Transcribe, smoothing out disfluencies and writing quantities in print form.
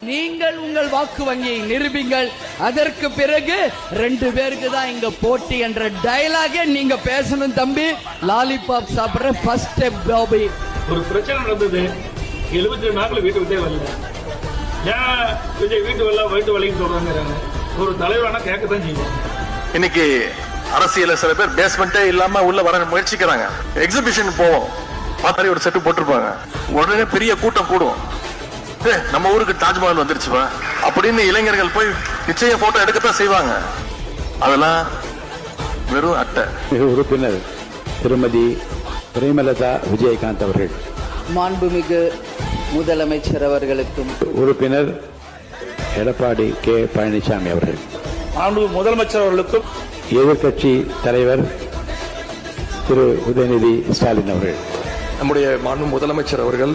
நீங்கள் உங்கள் வாக்கு வங்கியை நிரூபிங்கள். அதற்கு பிறகு 2 பேருக்கு தான் இங்க போட்டி என்ற டயலாக நீங்க பேசணும் தம்பி. லாலிபாப் சாப்பிடுற ஃபர்ஸ்ட் ஸ்டெப் பாபி. ஒரு பிரச்சனை நடந்தது, 72 நாட்கள் வீட்டு விட்டே வரல. ஏன் விஜய் வீட்டு வரல வயிற்று வலின்னு சொல்றாங்க. ஒரு தலைவரான கேட்கத்தான் செய்யும். இன்னைக்கு அரசியல சில பேர் பேஸ்மெண்டே இல்லாம உள்ள வர முயற்சிக்கிறாங்க. எக்ஸிபிஷன் போவோம், பார்த்தாலே ஒரு செட்டு போட்டிருப்பாங்க, உடனே பெரிய கூட்டம் கூடும். நம்ம ஊருக்கு தாஜ்மஹால் வந்துருச்சுப்பா அப்படின்னு இளைஞர்கள் போய் நிச்சயம் போட்டோ எடுக்கத்தான் செய்வாங்க. அதெல்லாம் வெறும் அட்டை. உறுப்பினர் திருமதி பிரேமலதா விஜயகாந்த் அவர்கள். மாண்புமிகு முதலமைச்சர் அவர்களுக்கும் உறுப்பினர் எடப்பாடி கே பழனிசாமி அவர்கள். மாண்புமிகு முதலமைச்சர் அவர்களுக்கும் எதிர்கட்சி தலைவர் திரு உதயநிதி ஸ்டாலின் அவர்கள். நம்முடைய மாண்பு முதலமைச்சர் அவர்கள்